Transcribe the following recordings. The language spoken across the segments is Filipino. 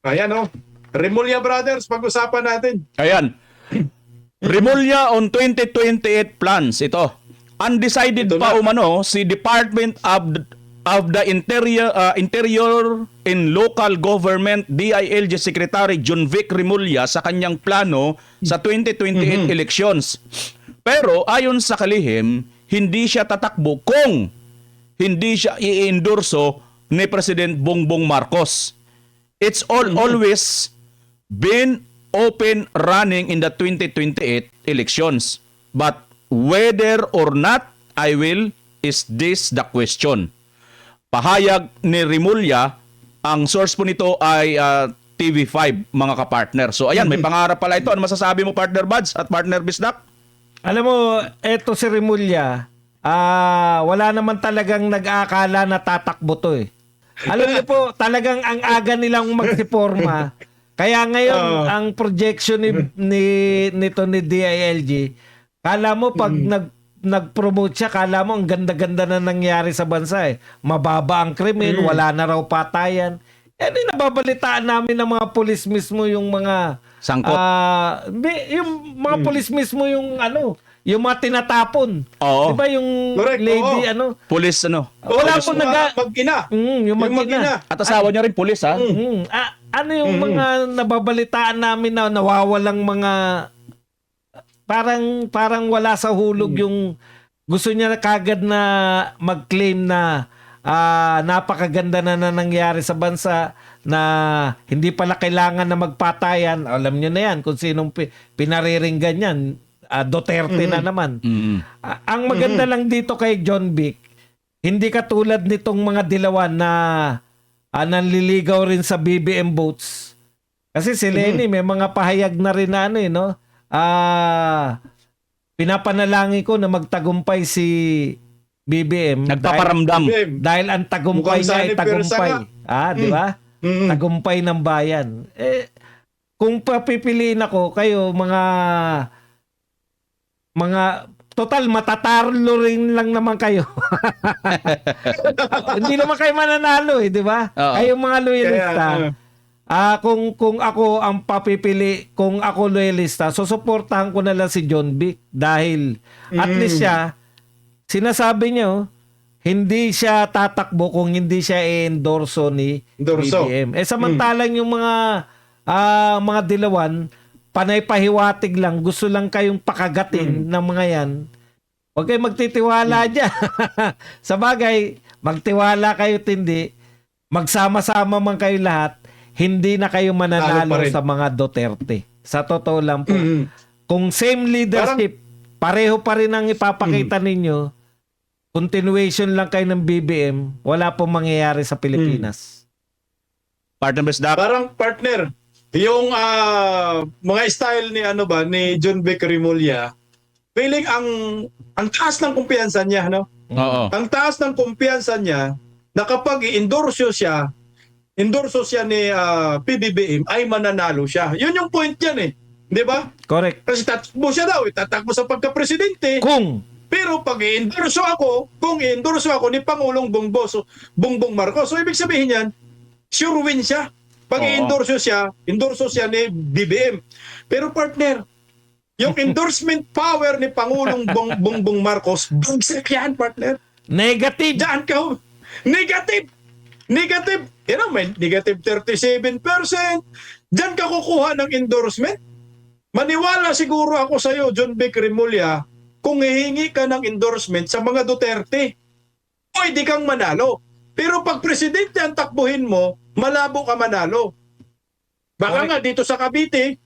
Ayan o. Remulla Brothers, pag-usapan natin. Ayan. Remulla on 2028 plans. Ito. Undecided Ito pa na. umano si Department of the Interior and Local Government DILG Secretary John Vic Remulla sa kanyang plano sa 2028 elections. Pero ayon sa kalihim, hindi siya tatakbo kung hindi siya i-endorso ni President Bongbong Marcos. It's always been open running in the 2028 elections. But whether or not I will, is this the question? Pahayag ni Remulla, ang source po nito ay TV5, mga kapartner. So ayan, may pangarap pala ito. Ano masasabi mo, partner Buds at partner Bisdak? Alam mo, eto si Remulla, wala naman talagang nag-aakala na tatakbo to eh. Alam niyo po, talagang ang aga nilang magsiporma. Kaya ngayon, ang projection nito ni DILG, kala mo pag nag-promote siya, kala mo ang ganda-ganda na nangyari sa bansa eh. Mababa ang krimen, wala na raw patayan. Yan yung nababalitaan namin ng mga pulis mismo, yung mga Sangkot. yung mga pulis mismo yung yung mga tinatapon. Oo. Di ba yung Correct, lady oo. Pulis, ano? Wala po mag-ina. yung mag-ina. At asawa niya rin pulis, ha? Ano yung mga nababalitaan namin na nawawalang mga parang wala sa hulog yung gusto niya na kagad na mag-claim na napakaganda na nangyari sa bansa na hindi pala kailangan na magpatayan. Alam niyo na yan kung sinong pinariringgan yan. Duterte na naman. Ang maganda lang dito kay John Vic, hindi katulad nitong mga dilawan na nanliligaw rin sa BBM votes. Kasi si Lenny may mga pahayag na rin na no? Pinapanalangin ko na magtagumpay si BBM. Nagpaparamdam. Dahil ang tagumpay Mukhang niya ay Sunny Persa tagumpay. Di ba? Tagumpay ng bayan. Kung papipiliin ako, kayo mga total matatarlo rin lang naman kayo. Hindi naman kayo mananalo di ba? Oo. Kayong mga loyalista. Kaya, Kung ako ang papipili, kung ako loyalista, susuportahan ko na lang si John Vic dahil at least siya sinasabi niya hindi siya tatakbo kung hindi siya i-endorso ni BBM. Samantalang yung mga dilawan, panay pahiwatig lang, gusto lang kayong pakagatin ng mga yan. Huwag kayong magtitiwala dyan. Sa bagay, magtiwala kayo tindi, magsama-sama man kayo lahat, hindi na kayo mananalo sa mga Duterte. Sa totoo lang po. Kung same leadership, pareho pa rin ang ipapakita ninyo, continuation lang kayo ng BBM, wala pong mangyayari sa Pilipinas. Partner Bisdak. parang partner, yung mga style ni John Vic Remulla, feeling ang taas ng kumpiyansa niya, no? Oo. Ang taas ng kumpiyansa niya na kapag i-endorso siya ni PBBM ay mananalo siya. Yun yung point yan eh. Di ba? Correct. Kasi tatakbo siya daw, tatakbo sa pagka-presidente. Pero pag i-endorso ako ni Pangulong Bongbong Marcos, so ibig sabihin yan, sure win siya. Pag i-endorso siya ni BBM. Pero partner, yung endorsement power ni Pangulong Bongbong Marcos, bagsak yan, partner. Negative. Diyan ka. Negative. May negative 37%. Diyan ka kukuha ng endorsement. Maniwala siguro ako sa iyo, John Vic Remulla, kung hihingi ka ng endorsement sa mga Duterte, pwede kang manalo. Pero pag presidente ang takbuhin mo, malabo ka manalo. Baka nga dito sa Cavite,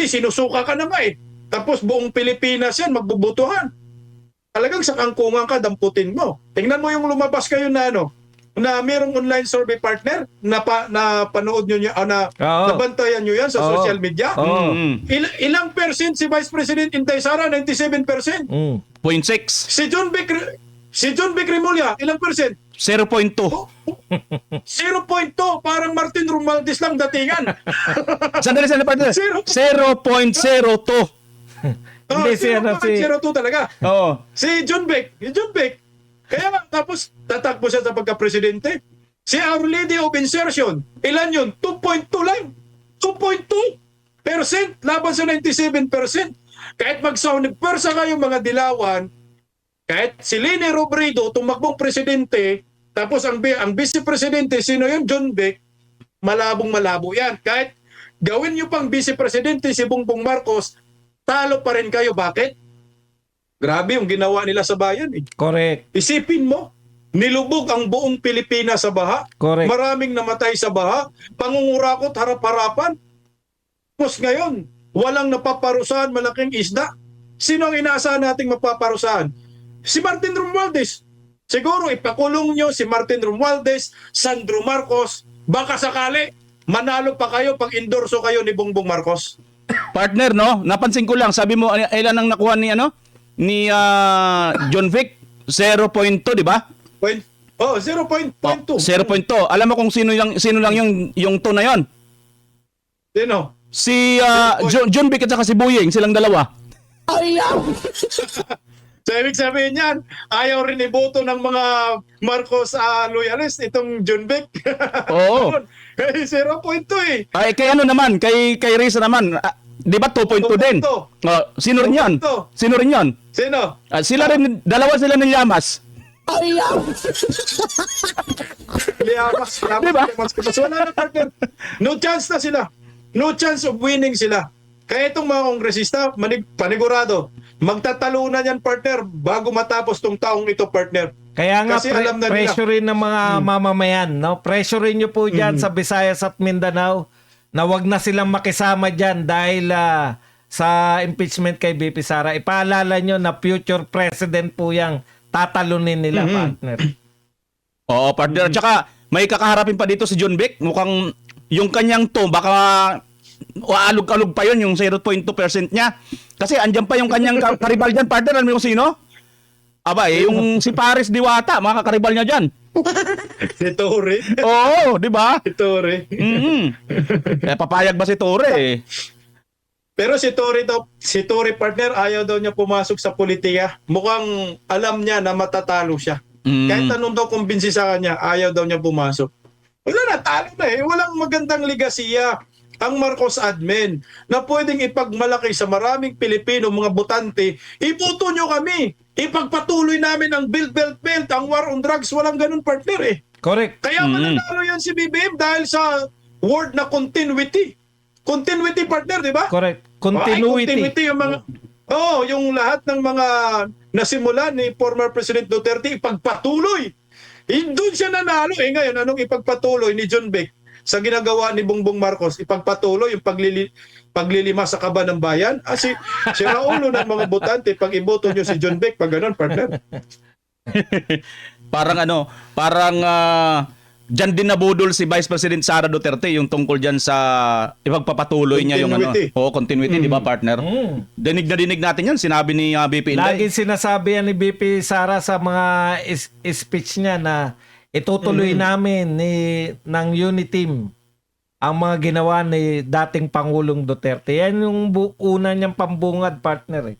sinusuka ka na nga eh. Tapos buong Pilipinas yan, magbubutuhan. Talagang sa kangkungan ka, damputin mo. Tingnan mo yung lumabas kayo na mayroong online survey partner na panood nyo nabantayan nyo yan sa social media. Ilang percent si Vice President Inday Sara? 97%. 0.6. Si John Vic Remulla, ilang percent? 0.2. 0.2. Parang Martin Romualdez lang datingan. Sandali, partner. 0.02. Hindi siya 0.02 talaga. Oo. Si John Vic. Kaya nga, tapos tatakbo siya sa pagka-presidente. Si Our Lady of Insertion, ilan yun? 2.2 lang. 2.2% laban sa 97%. Kahit nagpwersa kayo mga dilawan, kahit si Leni Robredo, tumakbong presidente, tapos ang vice-presidente, sino yun? John Vic, malabong-malabo yan. Kahit gawin nyo pang vice-presidente si Bongbong Marcos, talo pa rin kayo. Bakit? Grabe yung ginawa nila sa bayan. Eh. Correct. Isipin mo, nilubog ang buong Pilipinas sa baha. Correct. Maraming namatay sa baha. Pangungurakot harap-harapan. Tapos ngayon, walang napaparusahan malaking isda. Sino ang inaasahan nating mapaparusahan? Si Martin Romualdez. Siguro ipakulong nyo si Martin Romualdez, Sandro Marcos, baka sakali manalo pa kayo pag endorso kayo ni Bongbong Marcos. Partner, no? Napansin ko lang, sabi mo, ilan ang nakuha ni, ni John Vic? 0.2, di ba? 0.2. 0.2. Alam mo kung sino lang yung to na yon? Sino? Si John Vic at saka si Buying, silang dalawa. So, ibig sabihin yan, ayaw rin iboto ng mga Marcos loyalist, itong John Vic. Oo. Kaya 0.2 eh. Ay, kay naman, kay Risa naman, di ba 2.2 din? 2.2. Sino rin yan? 2.2. Sino rin yan? Sino? Dalawa sila ng Llamas. Liamas. Diba? Wala na, partner. No chance na sila. No chance of winning sila. Kaya itong mga kongresista, panigurado, magtatalunan yan, partner, bago matapos tong taong ito, partner. Kaya nga Kasi alam na nila. pressurein ng mga mamamayan, no? Pressurein nyo po diyan sa Visayas at Mindanao na wag na silang makisama diyan dahil sa impeachment kay BP Sara. Ipaalala nyo na future president po yang tatalunin nila, partner. Oo, partner. Tsaka, may kakaharapin pa dito si John Vic. Mukhang yung kanyang to, baka alog-alog pa yun, yung 0.2% niya. Kasi andyan pa yung kanyang karibal dyan, partner. Alam mo yung sino? Aba, yung si Paris Diwata, mga kakaribal niya dyan. Si Torre. Oo, di ba? Si Torre. Papayag ba si Torre eh? Pero si Torre partner, ayaw daw niya pumasok sa politika. Mukhang alam niya na matatalo siya. Kahit anong daw kumbinsi sa kanya, ayaw daw niya pumasok. Wala na, talo na eh. Walang magandang ligasiya ang Marcos admin na pwedeng ipagmalaki sa maraming Pilipino, mga botante. Iboto nyo kami. Ipagpatuloy namin ang build, ang war on drugs. Walang ganun, partner eh. Correct. Kaya mananalo yan si BBM dahil sa word na continuity. Continuity, partner, di ba? Correct. Ay, Continuity. yung mga yung lahat ng mga nasimula ni former President Duterte ipagpatuloy. Doon siya nanalo ngayon anong ipagpatuloy ni John Vic sa ginagawa ni Bongbong Marcos? Ipagpatuloy yung paglilima sa kaba ng bayan. Si Raulo ng mga botante pag iboto nyo si John Vic pag ganun, partner. parang dyan din nabudol si Vice President Sara Duterte yung tungkol dyan sa ipagpapatuloy niya yung continuity, di ba, partner? Dinig na dinig natin yan, sinabi ni BP Inday. Laging sinasabi yan ni BP Sara sa mga speech niya na itutuloy namin ng unity team ang mga ginawa ni dating Pangulong Duterte. Yan yung una niyang pambungad, partner eh.